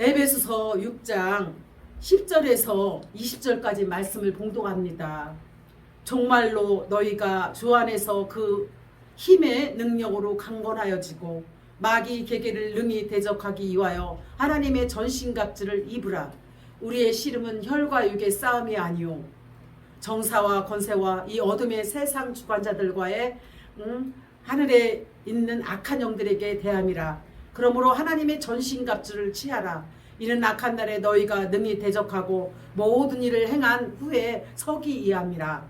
에베소서 6장 10절에서 20절까지 말씀을 봉독합니다. 정말로 너희가 주 안에서 그 힘의 능력으로 강건하여지고 마귀 계계를 능히 대적하기 위하여 하나님의 전신갑주를 입으라. 우리의 씨름은 혈과 육의 싸움이 아니요 정사와 권세와 이 어둠의 세상 주관자들과의 하늘에 있는 악한 영들에게 대함이라. 그러므로 하나님의 전신갑주를 취하라. 이는 악한 날에 너희가 능히 대적하고 모든 일을 행한 후에 서기 이함이라.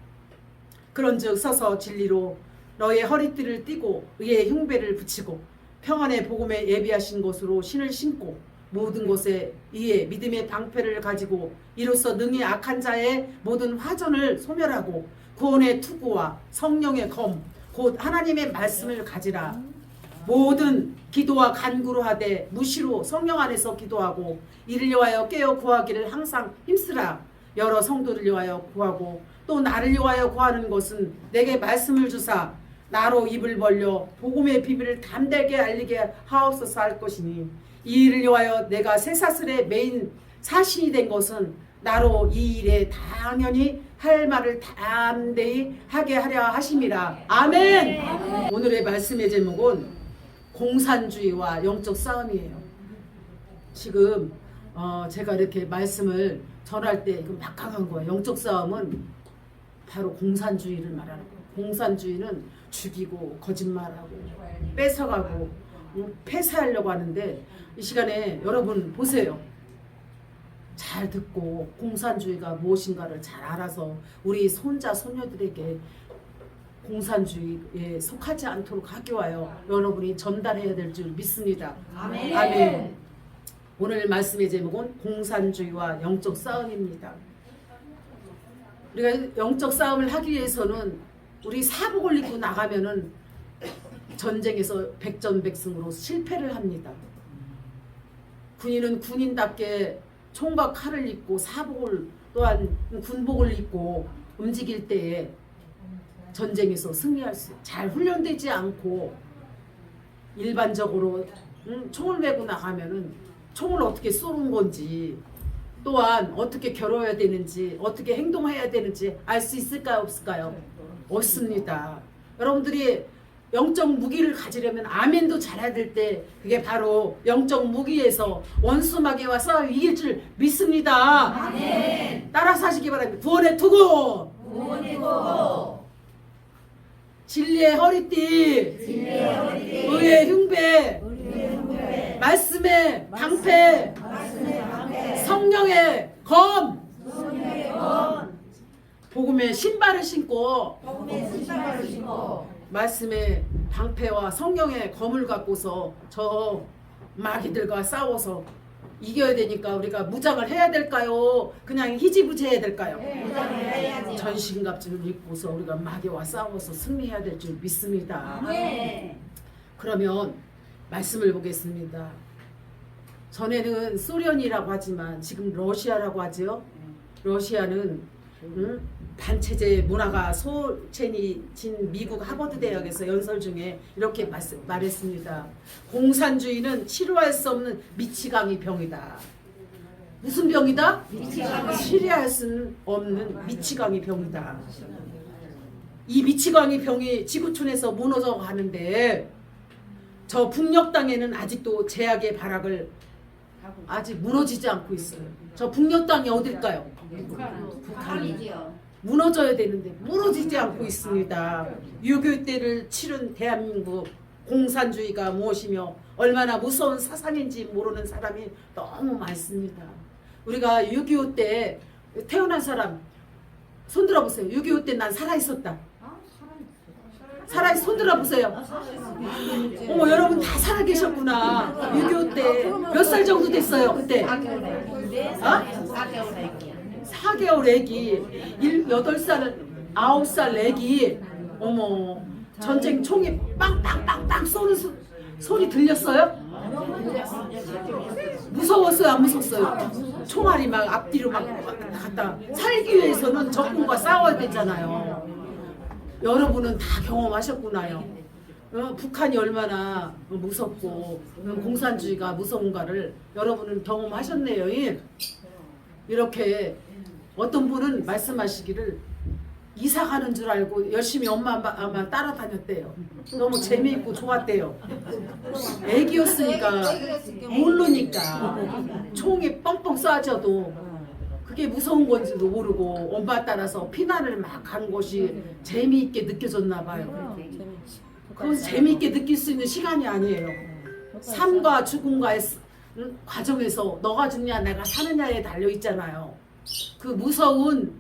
그런즉 서서 진리로 너의 허리띠를 띠고 의의 흉배를 붙이고 평안의 복음에 예비하신 곳으로 신을 신고 모든 곳에 이에 믿음의 방패를 가지고 이로써 능히 악한 자의 모든 화전을 소멸하고 구원의 투구와 성령의 검 곧 하나님의 말씀을 가지라. 모든 기도와 간구로 하되 무시로 성령 안에서 기도하고 이를 위하여 깨어 구하기를 항상 힘쓰라. 여러 성도를 위하여 구하고 또 나를 위하여 구하는 것은 내게 말씀을 주사 나로 입을 벌려 복음의 비밀을 담대하게 알리게 하옵소서 할 것이니 이 일을 위하여 내가 쇠사슬에 매인 사신이 된 것은 나로 이 일에 당연히 할 말을 담대히 하게 하려 하심이라. 아멘. 오늘의 말씀의 제목은 공산주의와 영적 싸움이에요. 지금 제가 이렇게 말씀을 전할 때 막강한 거예요. 영적 싸움은 바로 공산주의를 말하는 거예요. 공산주의는 죽이고 거짓말하고 뺏어가고 폐쇄하려고 하는데 이 시간에 여러분 보세요. 잘 듣고 공산주의가 무엇인가를 잘 알아서 우리 손자 손녀들에게 공산주의에 속하지 않도록 하기 위하여 여러분이 전달해야 될 줄 믿습니다. 아멘. 아멘. 오늘 말씀의 제목은 공산주의와 영적 싸움입니다. 우리가 영적 싸움을 하기 위해서는 우리 사복을 입고 나가면은 전쟁에서 백전백승으로 실패를 합니다. 군인은 군인답게 총과 칼을 입고 사복을 또한 군복을 입고 움직일 때에 전쟁에서 승리할 수 잘 훈련되지 않고 일반적으로 총을 메고 나가면은 총을 어떻게 쏘는 건지 또한 어떻게 겨뤄야 되는지 어떻게 행동해야 되는지 알 수 있을까요? 없을까요? 없습니다. 여러분들이 영적 무기를 가지려면 아멘도 잘해야 될 때 그게 바로 영적 무기에서 원수 마귀와 싸워 이길 줄 믿습니다. 아멘. 따라서 하시기 바랍니다. 구원의 투구, 구원의 투구, 진리의 허리띠, 진리의 허리띠, 의의 흉배, 의의 흉배, 말씀의 방패, 말씀의 방패, 성령의 검, 성령의 검, 복음의 신발을 신고 복음의 신발을 신고 말씀의 방패와 성령의 검을 갖고서 저 마귀들과 싸워서 이겨야 되니까 우리가 무장을 해야 될까요? 그냥 희지부지해야 될까요? 무장을 해야지. 전신갑주를 입고서 우리가 마귀와 싸워서 승리해야 될 줄 믿습니다. 네. 그러면 말씀을 보겠습니다. 전에는 소련이라고 하지만 지금 러시아라고 하죠. 러시아는 반체제 문화가 소체니진 미국 하버드 대학에서 연설 중에 이렇게 말했습니다. 공산주의는 치료할 수 없는 미치광이 병이다. 무슨 병이다? 미치광이. 치료할 수 없는 미치광이 병이다. 이 미치광이 병이 지구촌에서 무너져 가는데 저 북녘 땅에는 아직도 제약의 발악을 아직 무너지지 않고 있어요. 저 북녘 땅이 어딜까요? 북한이지요. 무너져야 되는데 무너지지 않고 있습니다. 6.25 때를 치른 대한민국 공산주의가 무엇이며 얼마나 무서운 사상인지 모르는 사람이 너무 많습니다. 우리가 6.25 때 태어난 사람 손 들어보세요. 6.25 때 난 살아있었다. 살아있어 손 들어보세요. 어머 여러분 다 살아계셨구나. 6.25 때 몇 살 정도 됐어요 그때? 4개월 애기 8살 9살 애기 어머 전쟁 총이 빵빵빵빵 쏘는 소리 들렸어요? 무서웠어요 안 무서웠어요? 총알이 막 앞뒤로 막 갔다 살기 위해서는 적군과 싸워야 되잖아요. 여러분은 다 경험하셨구나요. 북한이 얼마나 무섭고 공산주의가 무서운가를 여러분은 경험하셨네요. 예. 이렇게 어떤 분은 말씀하시기를 이사 가는 줄 알고 열심히 엄마 따라다녔대요. 너무 재미있고 좋았대요. 애기였으니까 모르니까 총이 뻥뻥 쏴져도 그게 무서운 건지도 모르고 엄마 따라서 피난을 막 가는 것이 재미있게 느껴졌나 봐요. 그건 재미있게 느낄 수 있는 시간이 아니에요. 삶과 죽음과의 과정에서 너가 죽냐 내가 사느냐에 달려 있잖아요. 그 무서운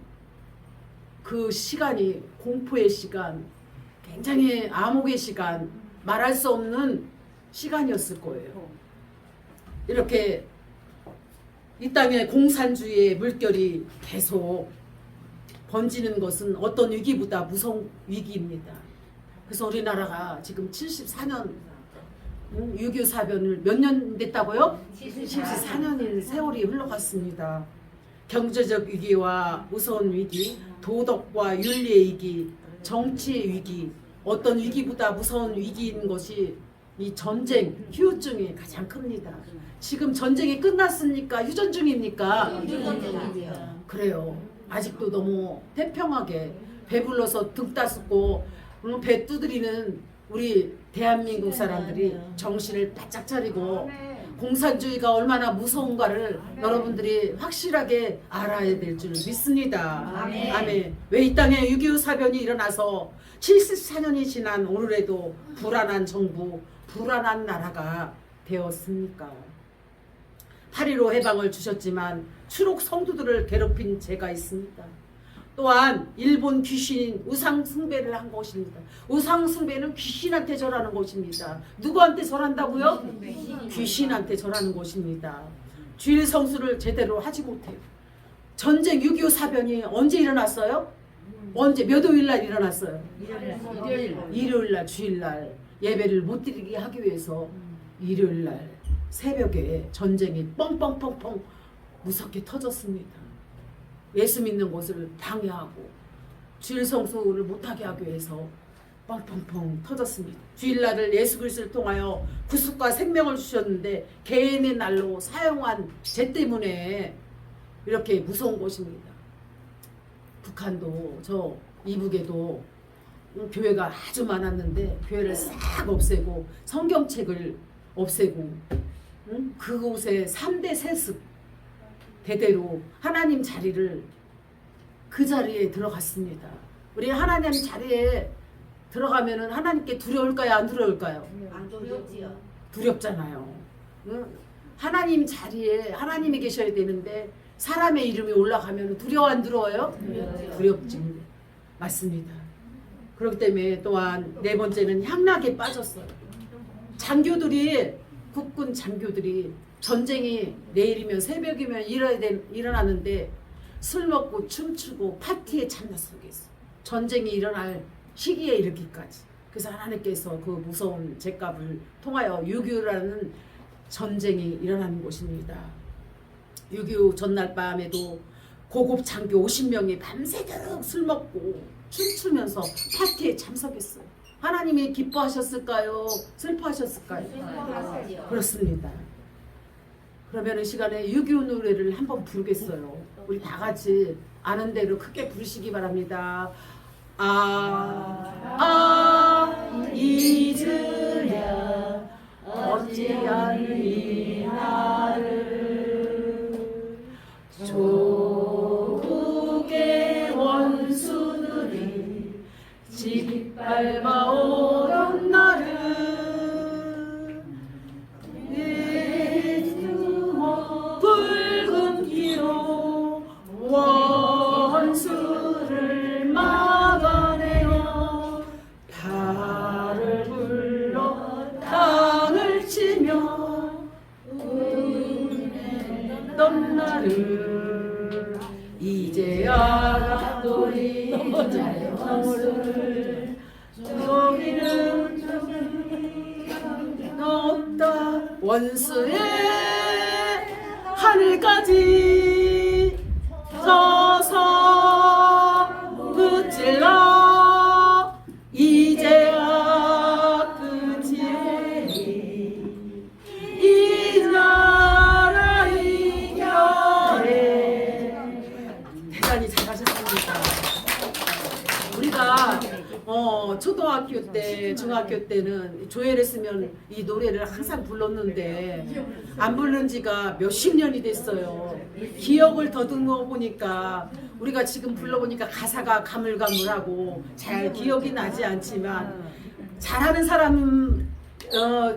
그 시간이 공포의 시간, 굉장히 암흑의 시간, 말할 수 없는 시간이었을 거예요. 이렇게 이 땅에 공산주의의 물결이 계속 번지는 것은 어떤 위기보다 무서운 위기입니다. 그래서 우리나라가 지금 74년 6.25 사변을 몇 년 됐다고요? 74년인 세월이 흘러갔습니다. 경제적 위기와 무서운 위기, 도덕과 윤리의 위기, 정치의 위기, 어떤 위기보다 무서운 위기인 것이 이 전쟁, 휴전이 가장 큽니다. 지금 전쟁이 끝났습니까? 휴전 중입니까? 그래요. 아직도 너무 태평하게 배불러서 등 따숩고 배 두드리는 우리 대한민국 사람들이 정신을 바짝 차리고 공산주의가 얼마나 무서운가를 여러분들이 확실하게 알아야 될 줄 믿습니다. 아멘. 왜 이 땅에 6.25 사변이 일어나서 74년이 지난 오늘에도 불안한 정부, 불안한 나라가 되었습니까? 8.15 해방을 주셨지만 추록 성도들을 괴롭힌 죄가 있습니다. 또한 일본 귀신인 우상 숭배를 한 것입니다. 우상 숭배는 귀신한테 절하는 것입니다. 누구한테 절한다고요? 귀신한테 절하는 것입니다. 주일 성수를 제대로 하지 못해요. 전쟁 6.25 사변이 언제 일어났어요? 언제 몇 월날 일어났어요? 일요일날 주일날 예배를 못 드리게 하기 위해서 일요일날 새벽에 전쟁이 뻥뻥뻥뻥 무섭게 터졌습니다. 예수 믿는 것을 방해하고 주일 성수를 못하게 하기 위해서 뻥뻥뻥 터졌습니다. 주일날을 예수 그리스도를 통하여 구속과 생명을 주셨는데 개인의 날로 사용한 죄 때문에 이렇게 무서운 것입니다. 북한도 저 이북에도 교회가 아주 많았는데 교회를 싹 없애고 성경책을 없애고 그곳에 3대 세습 대대로 하나님 자리를 그 자리에 들어갔습니다. 우리 하나님 자리에 들어가면은 하나님께 두려울까요? 안 두려울까요? 안 두렵지요. 두렵잖아요. 하나님 자리에 하나님이 계셔야 되는데 사람의 이름이 올라가면 두려워 안 두려워요? 두렵지. 맞습니다. 그렇기 때문에 또한 네 번째는 향락에 빠졌어요. 장교들이 국군 장교들이 전쟁이 내일이면 새벽이면 일어나는데 술 먹고 춤추고 파티에 참여 속에서 전쟁이 일어날 시기에 이르기까지. 그래서 하나님께서 그 무서운 죄값을 통하여 6.25라는 전쟁이 일어나는 곳입니다. 6.25 전날 밤에도 고급 장교 50명이 밤새도록 술 먹고 춤추면서 파티에 참석했어요. 하나님이 기뻐하셨을까요? 슬퍼하셨을까요? 그렇습니다. 그러면 이 시간에 6.25 노래를 한번 부르겠어요. 우리 다 같이 아는 대로 크게 부르시기 바랍니다. 잊으랴 어찌하니 나를 조국의 원수들이 짓밟아오던 나를 붉은 피로 원수를 막아내어 달을 불러 땅을 치며 울던 나를 이제야 알았더니 너를 저기는 없다 원수의 하늘까지 서서 붙질러 이제야 그 초등학교 때, 중학교 때는 조회했으면 이 노래를 항상 불렀는데 안 부른 지가 몇십 년이 됐어요. 기억을 더듬어 보니까 우리가 지금 불러보니까 가사가 가물가물하고 잘 기억이 나지 않지만 잘하는 사람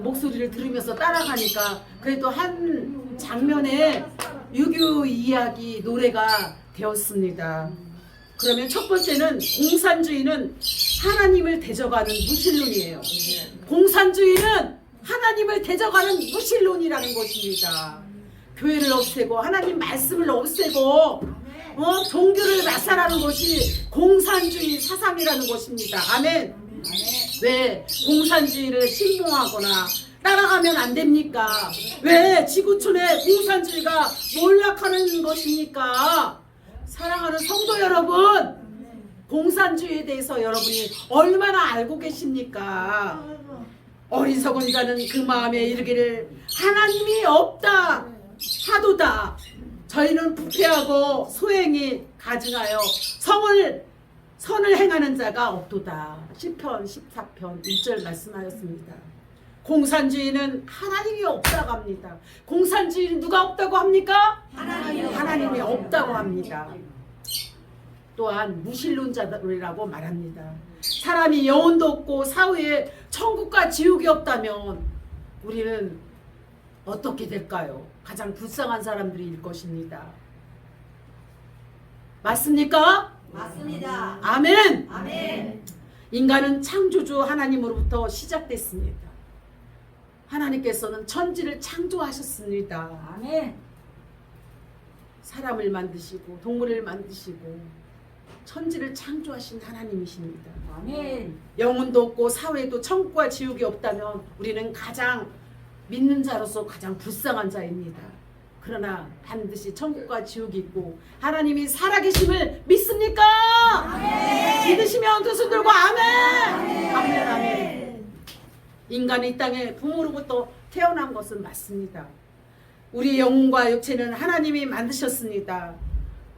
목소리를 들으면서 따라가니까 그래도 한 장면에 유교 이야기 노래가 되었습니다. 그러면 첫 번째는 공산주의는 하나님을 대적하는 무신론이에요. 공산주의는 하나님을 대적하는 무신론이라는 것입니다. 교회를 없애고 하나님 말씀을 없애고 종교를 멸살하는 것이 공산주의 사상이라는 것입니다. 아멘. 왜 공산주의를 신봉하거나 따라가면 안 됩니까? 왜 지구촌에 공산주의가 몰락하는 것입니까? 사랑하는 성도 여러분, 공산주의에 대해서 여러분이 얼마나 알고 계십니까? 어리석은 자는 그 마음에 이르기를 하나님이 없다 하도다. 저희는 부패하고 소행이 가증하여 선을 행하는 자가 없도다. 시편 14편 1절 말씀하였습니다. 공산주의는 하나님이 없다고 합니다. 공산주의는 누가 없다고 합니까? 하나님이 없다고 합니다. 또한 무신론자들이라고 말합니다. 사람이 영혼도 없고 사후에 천국과 지옥이 없다면 우리는 어떻게 될까요? 가장 불쌍한 사람들일 것입니다. 맞습니까? 맞습니다. 아멘. 아멘. 인간은 창조주 하나님으로부터 시작됐습니다. 하나님께서는 천지를 창조하셨습니다. 아멘. 사람을 만드시고 동물을 만드시고 천지를 창조하신 하나님이십니다. 아멘. 영혼도 없고 사회도 천국과 지옥이 없다면 우리는 가장 믿는 자로서 가장 불쌍한 자입니다. 그러나 반드시 천국과 지옥이 있고 하나님이 살아계심을 믿습니까? 아멘. 믿으시면 두 손 들고 아멘. 아멘. 아멘. 아멘. 인간이 이 땅에 부모로부터 태어난 것은 맞습니다. 우리 영혼과 육체는 하나님이 만드셨습니다.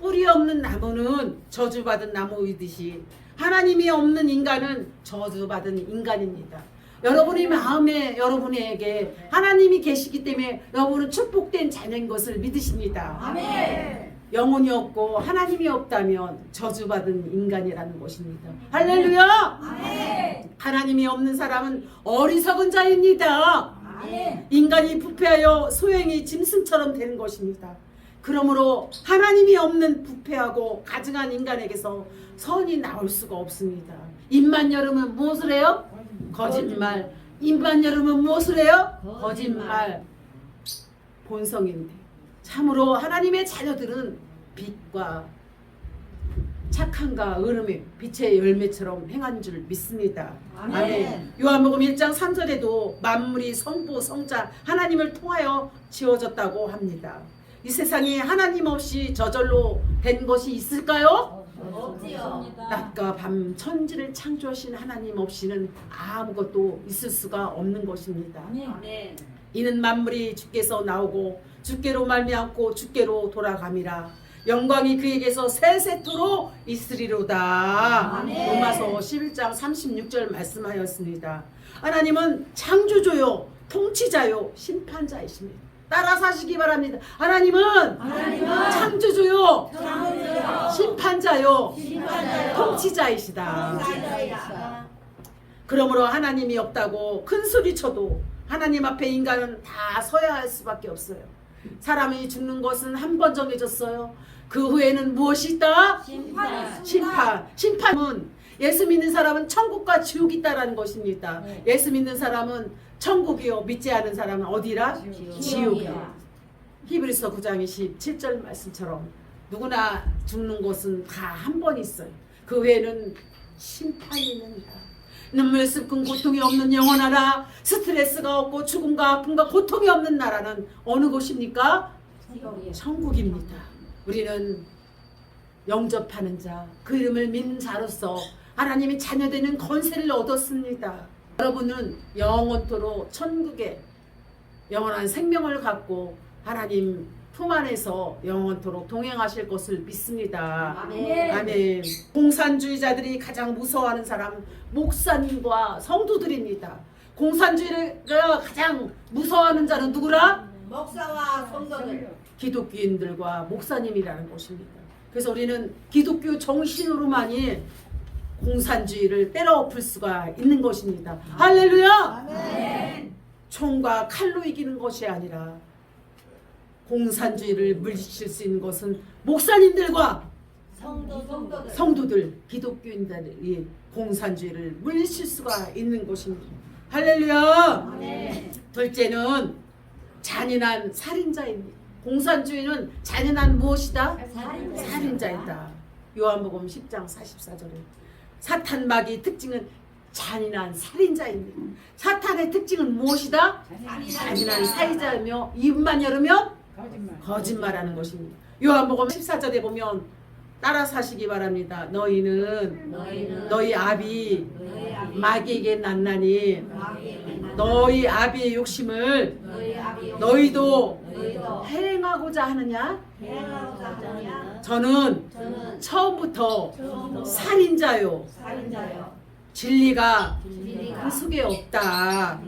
뿌리 없는 나무는 저주받은 나무이듯이 하나님이 없는 인간은 저주받은 인간입니다. 여러분의 마음에 여러분에게 하나님이 계시기 때문에 여러분은 축복된 자녀인 것을 믿으십니다. 아멘. 영혼이 없고 하나님이 없다면 저주받은 인간이라는 것입니다. 할렐루야! 아멘. 하나님이 없는 사람은 어리석은 자입니다. 아멘. 인간이 부패하여 소행이 짐승처럼 되는 것입니다. 그러므로 하나님이 없는 부패하고 가증한 인간에게서 선이 나올 수가 없습니다. 입만 열으면 무엇을 해요? 거짓말. 입만 열으면 무엇을 해요? 거짓말. 본성인데 참으로 하나님의 자녀들은 빛과 착함과 의름의 빛의 열매처럼 행한 줄 믿습니다. 아멘. 아멘. 요한복음 1장 3절에도 만물이 성부 성자 하나님을 통하여 지어졌다고 합니다. 이 세상에 하나님 없이 저절로 된 것이 있을까요? 없지요. 낮과 밤 천지를 창조하신 하나님 없이는 아무것도 있을 수가 없는 것입니다. 아멘. 이는 만물이 주께서 나오고 주께로 말미암고 주께로 돌아감이라. 영광이 그에게서 세세토록 있으리로다. 아멘. 로마서 11장 36절 말씀하였습니다. 하나님은 창조주요 통치자요 심판자이십니다. 따라서 하시기 바랍니다. 하나님은 창조주요 심판자요 통치자이시다. 그러므로 하나님이 없다고 큰 소리 쳐도 하나님 앞에 인간은 다 서야 할 수밖에 없어요. 사람이 죽는 것은 한 번 정해졌어요. 그 후에는 무엇이 있다? 심판. 심판은 예수 믿는 사람은 천국과 지옥이 있다라는 것입니다. 예수 믿는 사람은 천국이요, 믿지 않은 사람은 어디라? 지옥이요. 히브리서 9장 27절 말씀처럼 누구나 죽는 것은 다 한 번 있어요. 그 후에는 심판이 있는다. 눈물 습근 고통이 없는 영원하라. 스트레스가 없고 죽음과 아픔과 고통이 없는 나라는 어느 곳입니까? 천국입니다. 우리는 영접하는 자, 그 이름을 믿는 자로서 하나님의 자녀되는 권세를 얻었습니다. 여러분은 영원토록 천국에 영원한 생명을 갖고 하나님 품 안에서 영원토록 동행하실 것을 믿습니다. 아멘. 아멘. 공산주의자들이 가장 무서워하는 사람은 목사님과 성도들입니다. 공산주의를 가장 무서워하는 자는 누구라? 목사와 성도들. 기독교인들과 목사님이라는 것입니다. 그래서 우리는 기독교 정신으로만이 공산주의를 때려엎을 수가 있는 것입니다. 할렐루야! 아멘. 총과 칼로 이기는 것이 아니라 공산주의를 물리칠 수 있는 것은 목사님들과 성도들. 성도들, 기독교인들이 공산주의를 물리칠 수가 있는 것입니다. 할렐루야! 아멘. 둘째는 잔인한 살인자입니다. 공산주의는 잔인한 무엇이다? 살인자이다. 요한복음 10장 44절에 사탄마귀의 특징은 잔인한 살인자입니다. 사탄의 특징은 무엇이다? 잔인한 살인자이며 입만 열으면 거짓말하는 것입니다. 요한복음 14절에 보면 따라서 하시기 바랍니다. 너희는 너희 아비 마귀에게 났나니 너희 아비의 욕심을 너희도 행하고자 하느냐? 저는 처음부터 살인자요 진리가 그 속에 없다.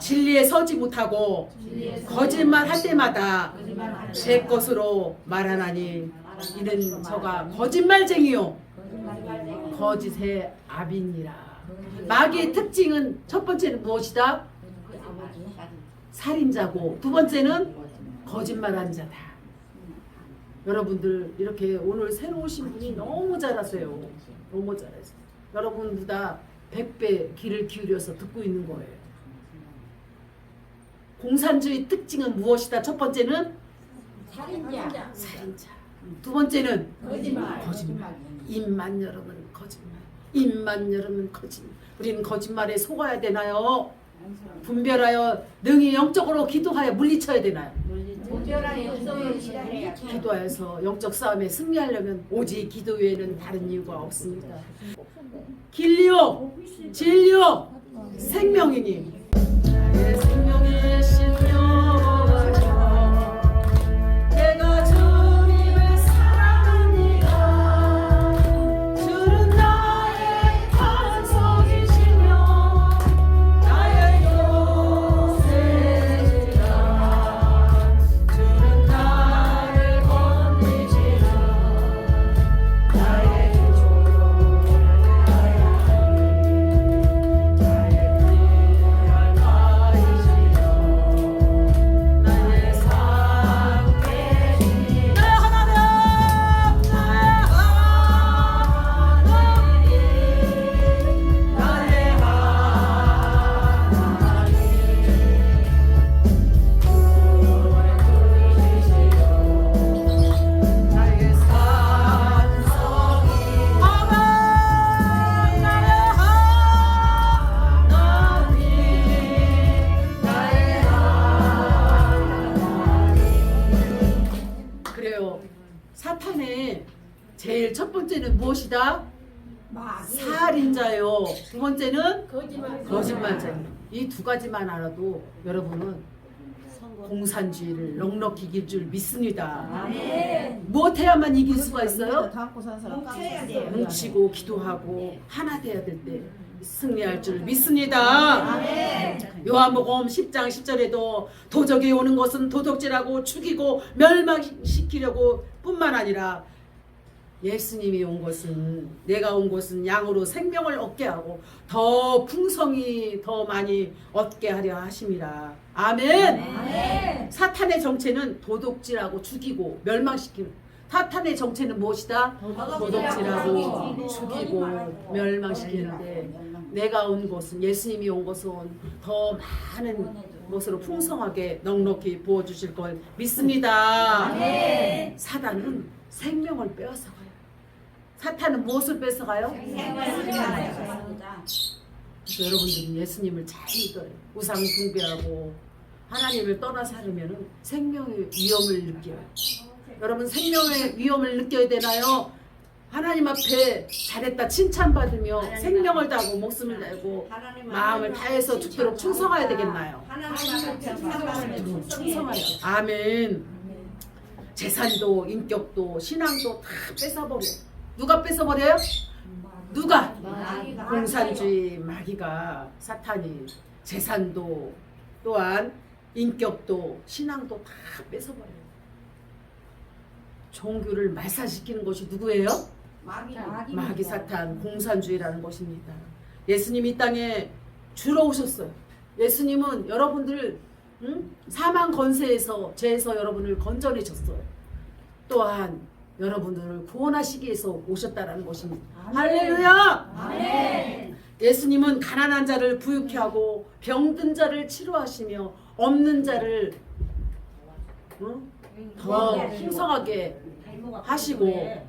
진리에 서지 못하고 거짓말 할 때마다 제 것으로 말하나니 이는 저가 거짓말쟁이요 거짓의 아비니라. 마귀의 특징은 첫 번째는 무엇이다? 살인자고 두 번째는 거짓말한 자다. 여러분들 이렇게 오늘 새로 오신 분이 너무 잘하세요. 너무 잘하세요. 여러분보다 100배 귀를 기울여서 듣고 있는 거예요. 공산주의 특징은 무엇이다? 첫 번째는 살인자. 두 번째는 거짓말. 입만 열으면 거짓말. 입만 열으면 거짓말. 우리는 거짓말에 속아야 되나요? 분별하여 능히 영적으로 기도하여 물리쳐야 되나요? 분별한 영성을 실현해야 기도하여서 영적 싸움에 승리하려면 오직 기도 외에는 다른 이유가 없습니다. 길리요, 진리요, 생명이니 나의 생명의 신령하여 내가 주님을 사랑합니다. 주는 나의 반석이시며 나의 요새시라. 주는 나를 건지시라. 나의 그래요. 사탄의 제일 첫 번째는 무엇이다? 살인자요. 두 번째는 거짓말자입니다. 이 두 가지만 알아도 여러분은 공산주의를 넉넉히 이길 줄 믿습니다. 아멘. 무엇해야만 이길 수가 있어요? 뭉쳐야 돼요. 뭉치고 기도하고 하나 돼야 될 때 승리할 줄 믿습니다. 아멘. 요한복음 10장 10절에도 도적이 오는 것은 도둑질하고 죽이고 멸망시키려고 뿐만 아니라 예수님이 온 것은 내가 온 것은 양으로 생명을 얻게 하고 더 풍성히 더 많이 얻게 하려 하심이라. 아멘. 아멘. 사탄의 정체는 도둑질하고 죽이고 멸망시키는. 사탄의 정체는 무엇이다? 도둑질하고 죽이고 멸망시키는데 내가 온 것은 예수님이 온 것은 더 많은 것으로 풍성하게 넉넉히 부어주실 걸 믿습니다. 아멘. 사단은 생명을 빼앗아가요. 사탄은 무엇을 뺏어가요? 그래서 여러분들이 예수님을 잘 믿어요. 우상 숭배하고 하나님을 떠나 살으면 생명의 위험을 느껴요. 여러분 생명의 위험을 느껴야 되나요? 하나님 앞에 잘했다 칭찬받으며 생명을 다하고 목숨을 다하고 마음을 다해서 죽도록 충성해야 되겠나요? 충성하여. 아멘. 재산도 인격도 신앙도 다 뺏어버려. 누가 뺏어버려요? 누가? 마귀가. 공산주의 마귀가 사탄이 재산도 또한 인격도 신앙도 다 뺏어버려요. 종교를 말살시키는 것이 누구예요? 마귀 사탄 공산주의라는 것입니다. 예수님이 이 땅에 주러 오셨어요. 예수님은 여러분들 사망 건세에서 죄에서 여러분을 건져내셨어요. 또한 여러분들을 구원하시기 위해서 오셨다라는 것입니다. 할렐루야! 아멘. 예수님은 가난한 자를 부유케 하고 병든 자를 치료하시며 없는 자를 더 풍성하게 하시고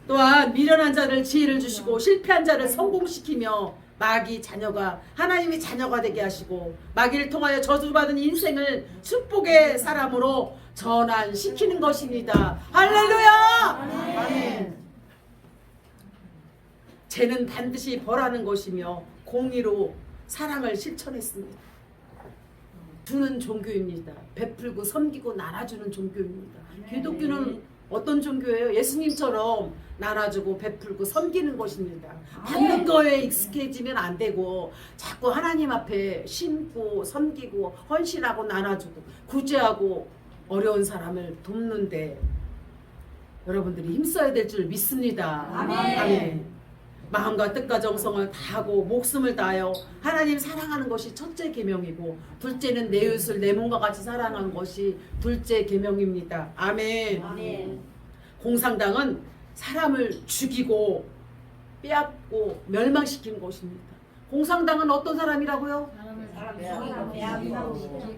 또한 미련한 자를 지혜를 주시고 실패한 자를 성공시키며 마귀 자녀가 하나님의 자녀가 되게 하시고 마귀를 통하여 저주받은 인생을 축복의 사람으로 전환시키는 것입니다. 할렐루야! 아멘. 죄는 반드시 벌하는 것이며 공의로 사랑을 실천했습니다. 주는 종교입니다. 베풀고 섬기고 나눠주는 종교입니다. 기독교는 어떤 종교예요? 예수님처럼 나눠주고 베풀고 섬기는 것입니다. 받는 거에 익숙해지면 안 되고 자꾸 하나님 앞에 심고 섬기고 헌신하고 나눠주고 구제하고 어려운 사람을 돕는데 여러분들이 힘써야 될 줄 믿습니다. 아멘. 마음과 뜻과 정성을 다하고 목숨을 다하여 하나님 사랑하는 것이 첫째 계명이고 둘째는 내 이웃을 내 몸과 같이 사랑하는 것이 둘째 계명입니다. 아멘. 아멘. 공산당은 사람을 죽이고 빼앗고 멸망시키는 것입니다. 공산당은 어떤 사람이라고요?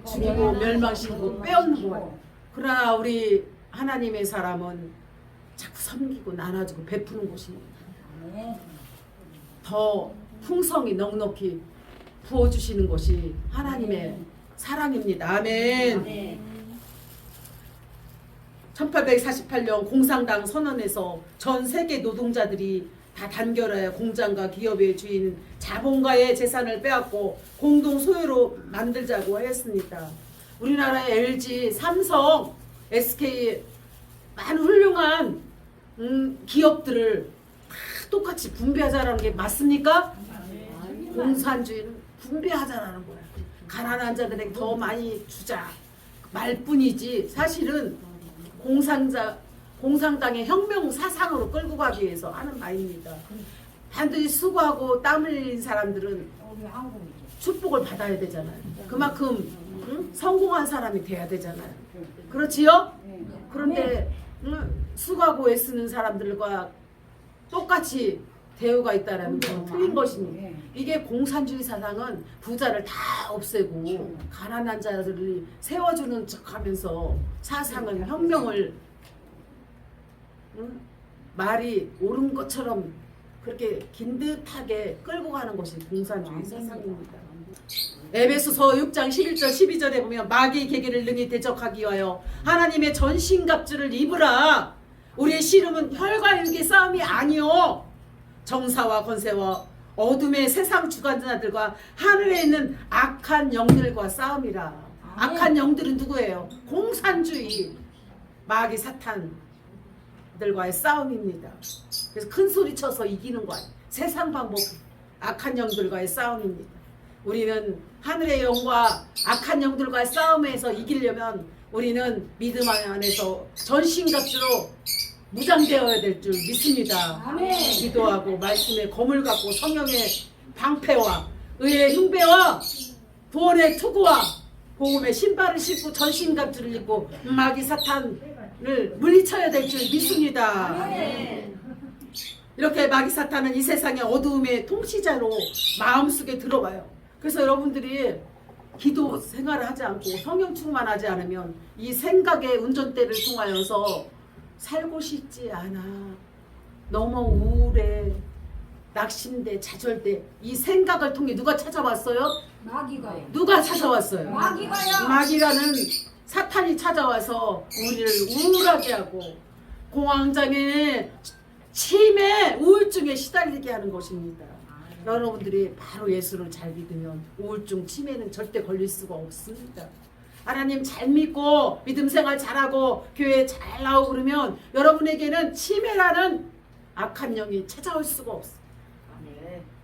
죽이고 멸망시키고 빼앗는 거예요. 그러나 우리 하나님의 사람은 자꾸 섬기고 나눠주고 베푸는 것입니다. 더 풍성히 넉넉히 부어주시는 것이 하나님의 사랑입니다. 아멘. 1848년 공산당 선언에서 전 세계 노동자들이 다 단결하여 공장과 기업의 주인 자본가의 재산을 빼앗고 공동 소유로 만들자고 했습니다. 우리나라의 LG, 삼성, SK 많은 훌륭한 기업들을 다 똑같이 분배하자라는 게 맞습니까? 공산주의는 분배하자라는 거야. 가난한 자들에게 더 많이 주자 말뿐이지 사실은 공산당의 혁명 사상으로 끌고 가기 위해서 하는 말입니다. 반드시 수고하고 땀 흘린 사람들은 축복을 받아야 되잖아요. 그만큼 성공한 사람이 돼야 되잖아요. 그렇지요? 그런데 수고하고 애쓰는 사람들과 똑같이 대우가 있다라는 건 틀린 것입니다. 이게 공산주의 사상은 부자를 다 없애고 가난한 자들을 세워주는 척하면서 사상은 혁명을 말이 옳은 것처럼 그렇게 긴 듯하게 끌고 가는 것이 공산주의 사상입니다. 에베소서 6장 11절 12절에 보면 마귀의 계계를 능히 대적하기 위하여 하나님의 전신갑주를 입으라. 우리의 씨름은 혈과 육의 싸움이 아니요 정사와 권세와 어둠의 세상 주관자들과 하늘에 있는 악한 영들과 싸움이라. 악한 영들은 누구예요? 공산주의 마귀 사탄들과의 싸움입니다. 그래서 큰 소리 쳐서 이기는 거 아니에요. 세상 방법 악한 영들과의 싸움입니다. 우리는 하늘의 영과 악한 영들과의 싸움에서 이기려면 우리는 믿음 안에서 전신갑주로 무장되어야 될 줄 믿습니다. 아멘. 기도하고 말씀의 검을 갖고 성령의 방패와 의의 흉배와 구원의 투구와 복음의 신발을 신고 전신갑주를 입고 마귀 사탄을 물리쳐야 될 줄 믿습니다. 아멘. 이렇게 마귀 사탄은 이 세상의 어두움의 통치자로 마음속에 들어가요. 그래서 여러분들이 기도 생활을 하지 않고 성령 충만하지 않으면 이 생각의 운전대를 통하여서 살고 싶지 않아. 너무 우울해. 낙심돼, 좌절돼. 이 생각을 통해 누가 찾아왔어요? 마귀가요. 누가 찾아왔어요? 마귀가요. 마귀라는 사탄이 찾아와서 우리를 우울하게 하고 공황장애, 치매, 우울증에 시달리게 하는 것입니다. 여러분들이 바로 예수를 잘 믿으면 우울증, 치매는 절대 걸릴 수가 없습니다. 하나님 잘 믿고 믿음 생활 잘하고 교회 잘 나오고 그러면 여러분에게는 치매라는 악한 영이 찾아올 수가 없어.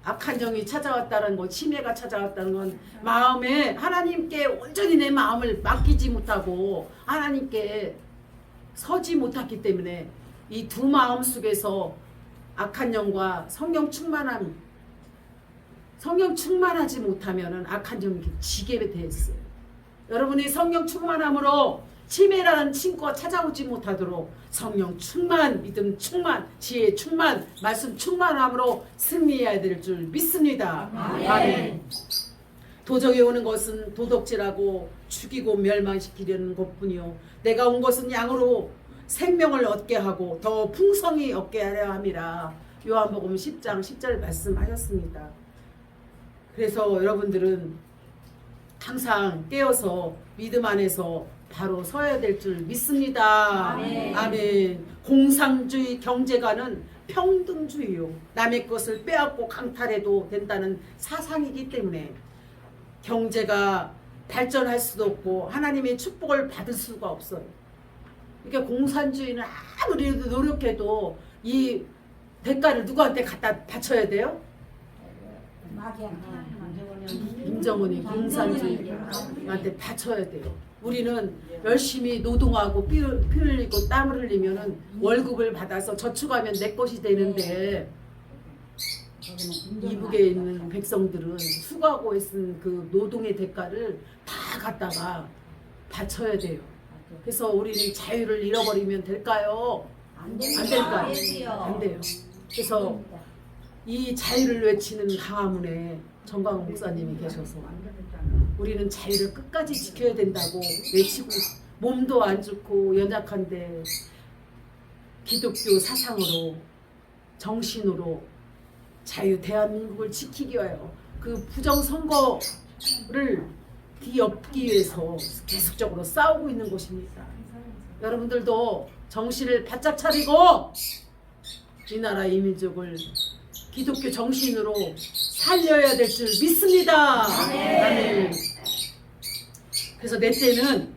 악한 영이 찾아왔다는 거, 치매가 찾아왔다는 건 마음에 하나님께 온전히 내 마음을 맡기지 못하고 하나님께 서지 못했기 때문에 이 두 마음 속에서 악한 영과 성령 충만하지 못하면은 악한 영이 지게 돼 있어요. 여러분이 성령 충만함으로 치매라는 친구가 찾아오지 못하도록 성령 충만, 믿음 충만, 지혜 충만, 말씀 충만함으로 승리해야 될 줄 믿습니다. 아멘. 도적이 오는 것은 도둑질하고 죽이고 멸망시키려는 것뿐이요 내가 온 것은 양으로 생명을 얻게 하고 더 풍성히 얻게 하려 함이라. 요한복음 10장 10절 말씀하셨습니다. 그래서 여러분들은 항상 깨어서 믿음 안에서 바로 서야 될 줄 믿습니다. 아멘. 아멘. 공산주의 경제관은 평등주의요. 남의 것을 빼앗고 강탈해도 된다는 사상이기 때문에 경제가 발전할 수도 없고 하나님의 축복을 받을 수가 없어요. 그러니까 공산주의는 아무리 노력해도 이 대가를 누구한테 갖다 바쳐야 돼요? 인정원이 공산주의한테 바쳐야 돼요. 우리는 열심히 노동하고 피 흘리고 땀을 흘리면은 월급을 받아서 저축하면 내 것이 되는데 이북에 있는 백성들은 수고하고 애쓴 그 노동의 대가를 다 갖다가 바쳐야 돼요. 그래서 우리는 자유를 잃어버리면 될까요? 안 될까요? 안 돼요. 그래서 이 자유를 외치는 강화문에 정광훈 목사님이 계셔서 우리는 자유를 끝까지 지켜야 된다고 외치고 몸도 안 좋고 연약한데 기독교 사상으로 정신으로 자유 대한민국을 지키기 위하여 그 부정선거를 뒤엎기 위해서 계속적으로 싸우고 있는 곳입니다. 여러분들도 정신을 바짝 차리고 이 나라 이 민족을 기독교 정신으로 살려야 될 줄 믿습니다. 아멘. 그래서 넷째는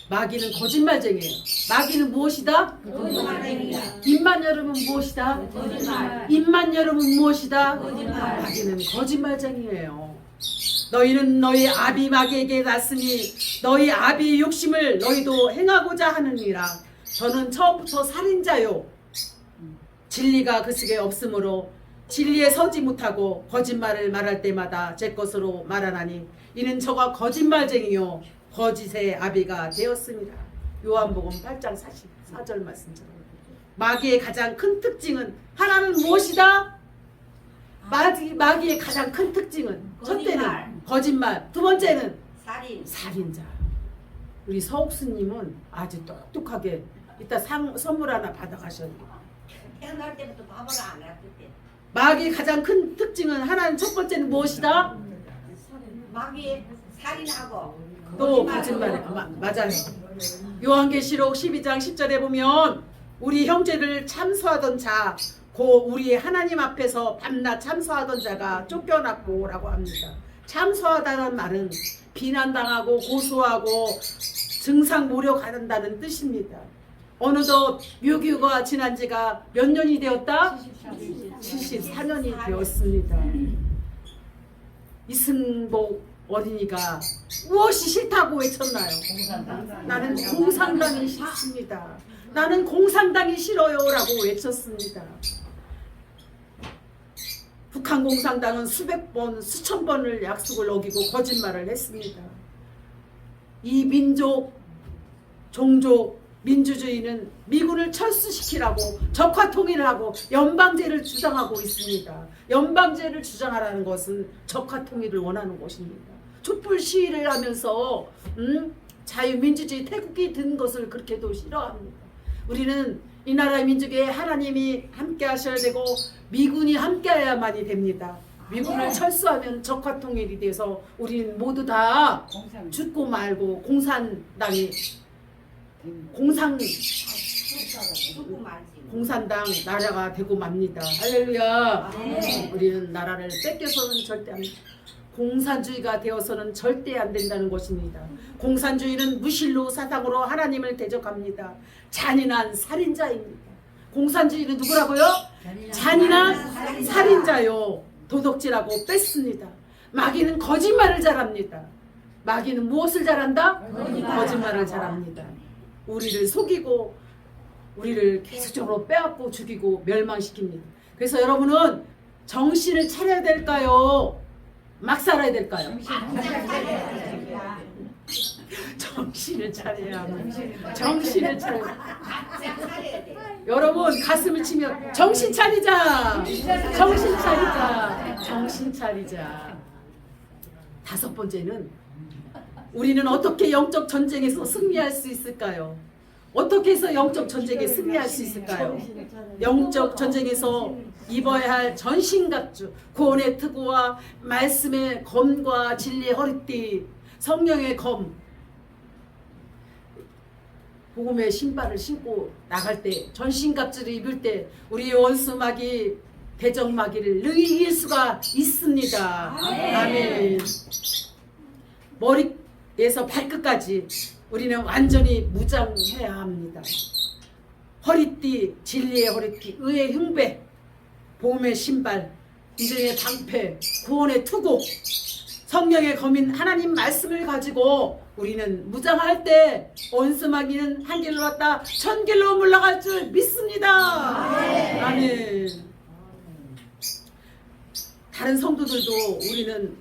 마귀는 거짓말쟁이에요. 마귀는 무엇이다? 입만 열으면 무엇이다? 입만 열으면 무엇이다? 마귀는 거짓말쟁이에요. 너희는 너희 아비 마귀에게 났으니 너희 아비의 욕심을 너희도 행하고자 하느니라. 저는 처음부터 살인자요 진리가 그 속에 없으므로 진리에 서지 못하고 거짓말을 말할 때마다 제 것으로 말하나니 이는 저가 거짓말쟁이요 거짓의 아비가 되었습니다. 요한복음 8장 44절 말씀처럼 마귀의 가장 큰 특징은 하나는 무엇이다? 마귀의 가장 큰 특징은 첫째는 거짓말, 두 번째는 살인자. 우리 서옥수님은 아주 똑똑하게 이따 선물 하나 받아가셔야 돼요. 태어날 때부터 밥을 안 했을 때. 마귀의 가장 큰 특징은 하나는 첫 번째는 무엇이다? 마귀 살인하고 또 거짓말. 맞아요. 요한계시록 12장 10절에 보면 우리 형제를 참소하던 자, 고 우리 하나님 앞에서 밤낮 참소하던 자가 쫓겨났고라고 합니다. 참소하다는 말은 비난당하고 고소하고 증상 모려간다는 뜻입니다. 어느덧 묘기가 지난 지가 몇 년이 되었다? 74년이 되었습니다. 이승복 어린이가 무엇이 싫다고 외쳤나요? 나는 공산당이 싫습니다. 나는 공산당이 싫어요 라고 외쳤습니다. 북한 공산당은 수백 번, 수천 번을 약속을 어기고 거짓말을 했습니다. 이 민족, 종족, 민주주의는 미군을 철수시키라고 적화통일을 하고 연방제를 주장하고 있습니다. 연방제를 주장하라는 것은 적화통일을 원하는 것입니다. 촛불 시위를 하면서 자유민주주의 태국이 든 것을 그렇게도 싫어합니다. 우리는 이 나라의 민족에 하나님이 함께 하셔야 되고 미군이 함께 해야만이 됩니다. 미군을 철수하면 적화통일이 돼서 우리는 모두 다 죽고 말고 공산당 나라가 되고 맙니다. 할렐루야. 우리는 나라를 뺏겨서는 절대 안 됩니다. 공산주의가 되어서는 절대 안 된다는 것입니다. 공산주의는 무신로 사상으로 하나님을 대적합니다. 잔인한 살인자입니다. 공산주의는 누구라고요? 잔인한 살인자요. 도둑질하고 뺐습니다. 마귀는 거짓말을 잘합니다. 마귀는 무엇을 잘한다? 거짓말을 잘합니다. 우리를 속이고 우리를 계속적으로 빼앗고 죽이고 멸망시킵니다. 그래서 여러분은 정신을 차려야 될까요? 막 살아야 될까요? 정신을 차려야 합니다. 정신을 차려야 여러분 가슴을 치면 정신 차리자. 정신 차리자. 정신 차리자. 다섯 번째는 우리는 어떻게 영적 전쟁에서 승리할 수 있을까요? 어떻게 해서 영적 전쟁에 승리할 수 있을까요? 영적 전쟁에서 입어야 할 전신갑주, 구원의 투구와 말씀의 검과 진리의 허리띠, 성령의 검, 복음의 신발을 신고 나갈 때, 전신갑주를 입을 때 우리 원수 마귀, 대적 마귀를 능히 이길 수가 있습니다. 아멘. 머리에서 발끝까지 우리는 완전히 무장해야 합니다. 허리띠, 진리의 허리띠, 의의 흉배, 복음의 신발, 믿음의 방패, 구원의 투구, 성령의 검인 하나님 말씀을 가지고 우리는 무장할 때 원수마귀는 한 길로 왔다 천 길로 물러갈 줄 믿습니다. 아멘. 다른 성도들도 우리는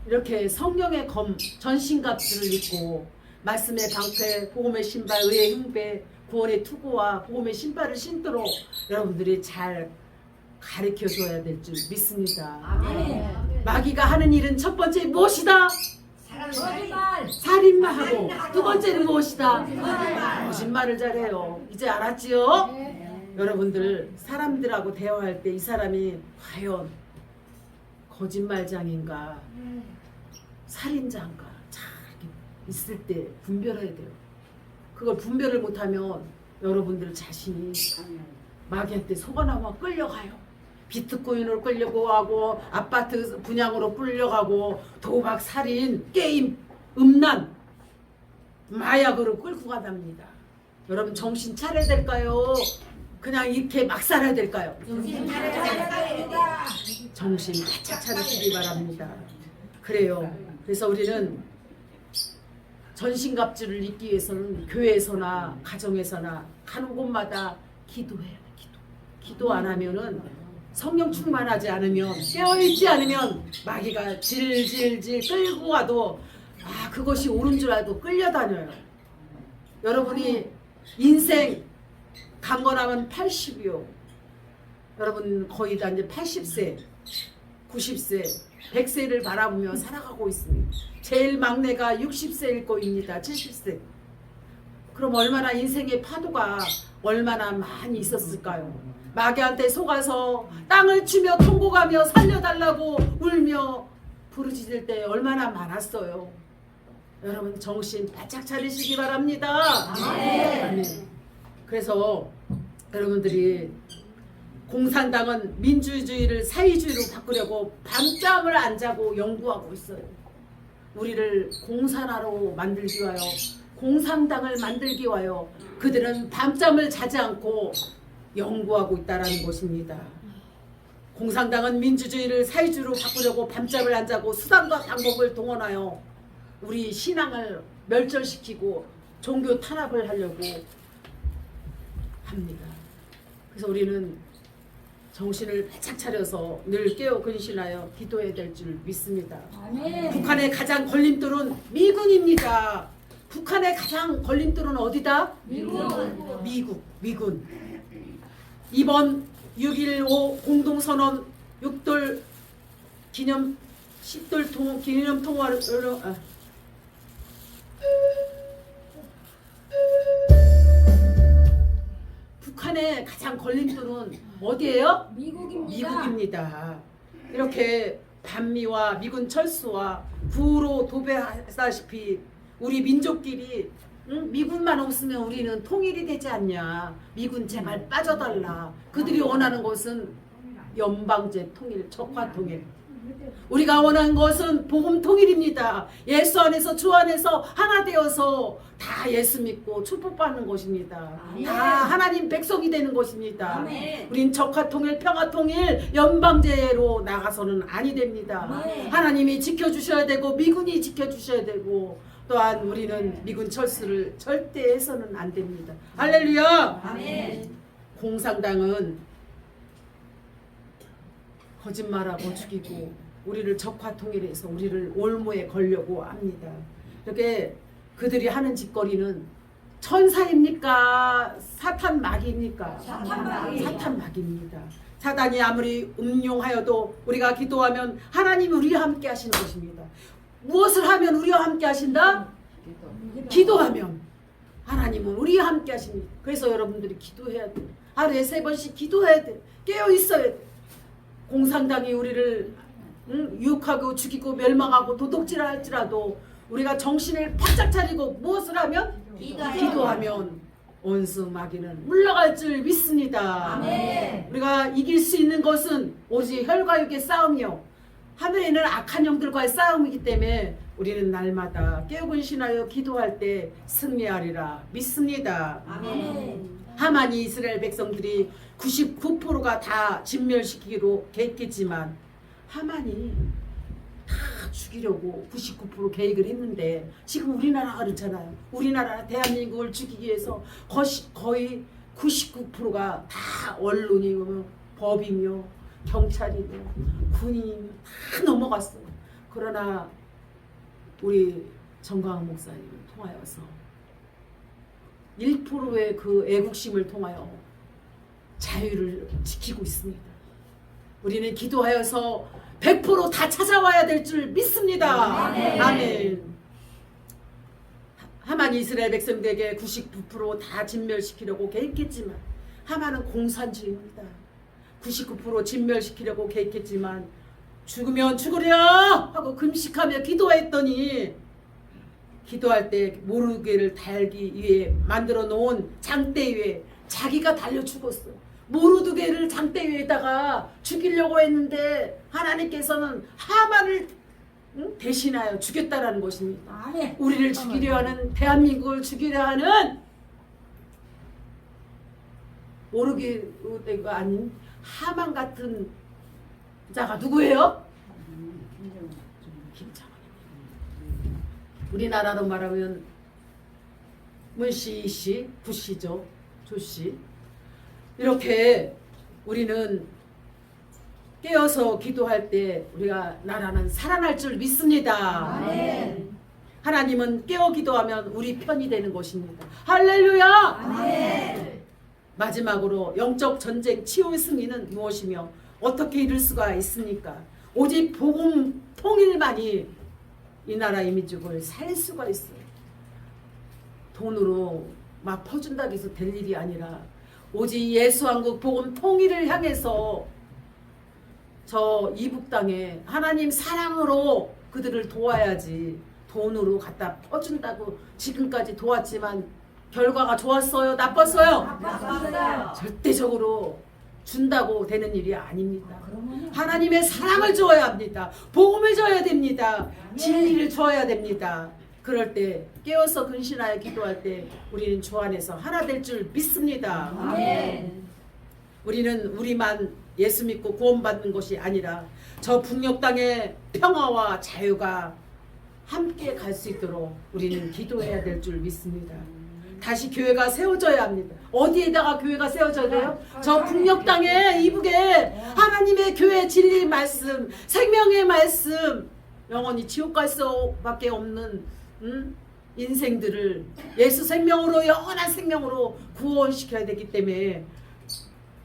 이렇게 성령의 검, 전신갑주를 입고 말씀의 방패, 복음의 신발, 의의 흉배, 구원의 투구와 복음의 신발을 신도록 여러분들이 잘 가르쳐 줘야 될 줄 믿습니다. 아멘. 마귀가 하는 일은 첫 번째 무엇이다? 살인마하고 두 번째는 무엇이다? 거짓말을 잘해요. 이제 알았지요? 여러분들 사람들하고 대화할 때 이 사람이 과연 거짓말장인가 살인자인가 잘 있을 때 분별해야 돼요. 그걸 분별을 못하면 여러분들 자신이 마귀한테 속아나면 끌려가요. 비트코인으로 끌려가고 아파트 분양으로 끌려가고 도박, 살인, 게임, 음란, 마약으로 끌고 가답니다. 여러분 정신 차려야 될까요? 그냥 이렇게 막 살아야 될까요? 정신 바짝 차리시기 바랍니다. 그래요. 그래서 우리는 전신갑주를 입기 위해서는 교회에서나 가정에서나 가는 곳마다 기도해야 돼. 기도 안 하면은 성령 충만하지 않으면 깨어있지 않으면 마귀가 질질질 끌고 가도 그것이 옳은 줄 알고 끌려다녀요. 여러분이 인생 강건하면 80이요. 여러분 거의 다 이제 80세, 90세, 100세를 바라보며 살아가고 있습니다. 제일 막내가 60세일 거입니다. 70세. 그럼 얼마나 인생의 파도가 얼마나 많이 있었을까요? 마귀한테 속아서 땅을 치며 통곡하며 살려달라고 울며 부르짖을 때 얼마나 많았어요. 여러분 정신 바짝 차리시기 바랍니다. 아멘. 그래서 여러분들이 공산당은 민주주의를 사회주의로 바꾸려고 밤잠을 안 자고 연구하고 있어요. 우리를 공산화로 만들기 위하여 공산당을 만들기 위하여 그들은 밤잠을 자지 않고 연구하고 있다는 것입니다. 공산당은 민주주의를 사회주의로 바꾸려고 밤잠을 안 자고 수단과 방법을 동원하여 우리 신앙을 멸절시키고 종교 탄압을 하려고 합니다. 그래서 우리는 정신을 바짝 차려서 늘 깨어 근신하여 기도해야 될 줄 믿습니다. 아멘. 북한의 가장 걸림돌은 미군입니다. 북한의 가장 걸림돌은 어디다? 미군. 이번 6.15 공동선언 6돌 기념 10돌 기념 통화를 북한의 가장 걸림돌은 어디예요? 미국입니다. 이렇게 반미와 미군 철수와 구로 도배하다시피 우리 민족끼리 미군만 없으면 우리는 통일이 되지 않냐. 미군 제발 빠져달라. 그들이 원하는 것은 연방제 통일, 적화 통일. 우리가 원하는 것은 복음 통일입니다. 예수 안에서 주 안에서 하나 되어서 다 예수 믿고 축복받는 것입니다. 아멘. 다 하나님 백성이 되는 것입니다. 아멘. 우린 적화 통일, 평화 통일, 연방제로 나가서는 아니 됩니다. 아멘. 하나님이 지켜주셔야 되고 미군이 지켜주셔야 되고 또한 우리는 미군 철수를 절대 해서는 안 됩니다. 할렐루야. 아멘. 공산당은 거짓말하고 죽이고 우리를 적화통일해서 우리를 올무에 걸려고 합니다. 이렇게 그들이 하는 짓거리는 천사입니까? 사탄 마귀입니까? 사탄 마귀입니다. 사단이 아무리 음용하여도 우리가 기도하면 하나님이 우리와 함께 하시는 것입니다. 무엇을 하면 우리와 함께 하신다? 기도하면 하나님은 우리와 함께 하십니다. 그래서 여러분들이 기도해야 돼. 하루에 3번씩 기도해야 돼. 깨어 있어야 돼. 공산당이 우리를 유혹하고 죽이고 멸망하고 도둑질을 할지라도 우리가 정신을 바짝 차리고 무엇을 하면? 기도하면 원수 마귀는 물러갈 줄 믿습니다. 아멘. 우리가 이길 수 있는 것은 오직 혈과 육의 싸움이요 하늘에 있는 악한 영들과의 싸움이기 때문에 우리는 날마다 깨어근신하여 기도할 때 승리하리라 믿습니다. 아멘. 하만이 이스라엘 백성들이 99%가 다 진멸시키기로 계획했지만 하만이 다 죽이려고 99% 계획을 했는데 지금 우리나라가 그렇잖아요. 우리나라 대한민국을 죽이기 위해서 거의 99%가 다 언론이며 법이며 경찰이며 군인이며 다 넘어갔어요. 그러나 우리 정광훈 목사님을 통하여서 1%의 그 애국심을 통하여 자유를 지키고 있습니다. 우리는 기도하여서 100%다 찾아와야 될 줄 믿습니다. 아멘. 아멘. 하만 이스라엘 백성들에게 99%다 진멸시키려고 계획했지만 하만은 공산주의입니다. 99% 진멸시키려고 계획했지만 죽으면 죽으랴 하고 금식하며 기도했더니 기도할 때 모르게를 달기 위해 만들어 놓은 장대 위에 자기가 달려 죽었어. 모르드게를 장대 위에다가 죽이려고 했는데 하나님께서는 하만을 대신하여 죽였다라는 것입니다. 아멘. 우리를 죽이려 하는 대한민국을 죽이려 하는 모르게가 아닌 하만 같은 자가 누구예요? 김정은입니다. 우리나라로 말하면 문씨, 이씨, 부씨죠. 조씨. 이렇게 우리는 깨어서 기도할 때 우리가 나라는 살아날 줄 믿습니다. 아멘. 하나님은 깨어 기도하면 우리 편이 되는 것입니다. 할렐루야. 아멘. 마지막으로 영적 전쟁 치유의 승리는 무엇이며 어떻게 이룰 수가 있습니까? 오직 복음 통일만이 이 나라의 민족을 살 수가 있어요. 돈으로 막 퍼준다고 해서 될 일이 아니라 오직 예수 한국 복음 통일을 향해서 저 이북 땅에 하나님 사랑으로 그들을 도와야지 돈으로 갖다 퍼준다고 지금까지 도왔지만 결과가 좋았어요? 나빴어요? 나빴어요. 절대적으로 준다고 되는 일이 아닙니다. 하나님의 사랑을 줘야 합니다. 복음을 줘야 됩니다. 진리를 줘야 됩니다. 그럴 때 깨어서 근신하여 기도할 때 우리는 주 안에서 하나 될 줄 믿습니다. 아멘. 우리는 우리만 예수 믿고 구원받는 것이 아니라 저 북녘 땅의 평화와 자유가 함께 갈 수 있도록 우리는 기도해야 될 줄 믿습니다. 다시 교회가 세워져야 합니다. 어디에다가 교회가 세워져야 돼요? 저 북녘 땅에 이북에 하나님의 교회 진리 말씀, 생명의 말씀, 영원히 지옥 갈 수밖에 없는 인생들을 예수 생명으로 영원한 생명으로 구원시켜야 되기 때문에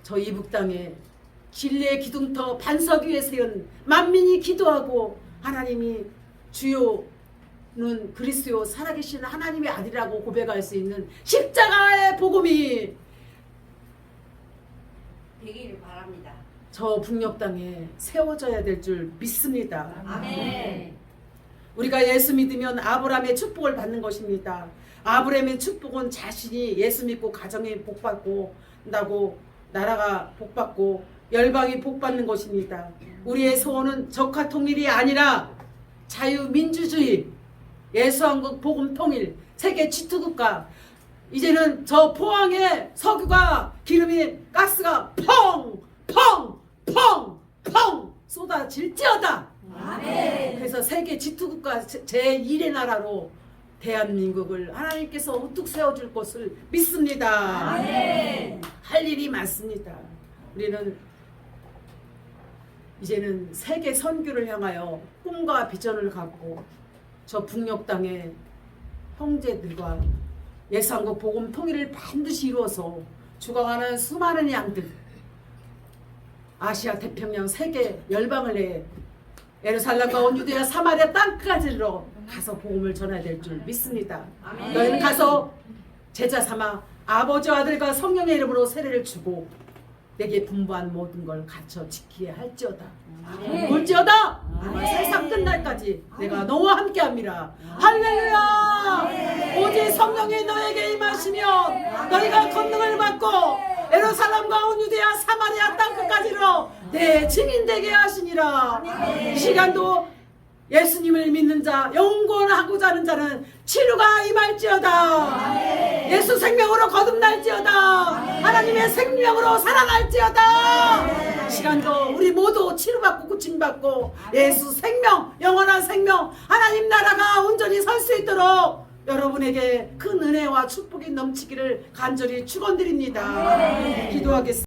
저 이북 땅에 진리의 기둥터 반석 위에 세운 만민이 기도하고 하나님이 주요는 그리스도 살아계신 하나님의 아들이라고 고백할 수 있는 십자가의 복음이 되기를 바랍니다. 저 북녘 땅에 세워져야 될 줄 믿습니다. 아멘. 우리가 예수 믿으면 아브라함의 축복을 받는 것입니다. 아브라함의 축복은 자신이 예수 믿고 가정에 복받고 나라가 복받고 열방이 복받는 것입니다. 우리의 소원은 적화 통일이 아니라 자유민주주의, 예수한국 복음 통일, 세계 지투국가. 이제는 저 포항에 석유가 기름이 가스가 펑 쏟아질지어다. 아멘. 그래서 세계 지투국가 제1의 나라로 대한민국을 하나님께서 우뚝 세워줄 것을 믿습니다. 아멘. 할 일이 많습니다. 우리는 이제는 세계 선교를 향하여 꿈과 비전을 갖고 저 북녘 땅의 형제들과 예수한국 복음 통일을 반드시 이루어서 죽어가는 수많은 양들, 아시아 태평양 세계 열방을 내 예루살렘과 온 유대야 사마리아 땅까지로 가서 복음을 전해야 될 줄 믿습니다. 아멘. 너희는 가서 제자 삼아 아버지와 아들과 성령의 이름으로 세례를 주고 내게 분부한 모든 걸 갖춰 지키게 할지어다. 아멘. 볼지어다. 아멘. 세상 끝날까지 내가 너와 함께합니다. 할렐루야. 오직 성령이 너에게 임하시면 너희가 권능을 받고 예루살렘과 온 유대야 사마리아 땅끝까지로 내 증인 되게 하시니라. 이 시간도 예수님을 믿는 자, 영권하고자 하는 자는 치료가 임할지어다. 예수 생명으로 거듭날지어다. 하나님의 생명으로 살아날지어다. 이 시간도 우리 모두 치료받고 고침받고 예수 생명, 영원한 생명, 하나님 나라가 온전히 설 수 있도록 여러분에게 큰 은혜와 축복이 넘치기를 간절히 축원드립니다. 기도하겠습니다.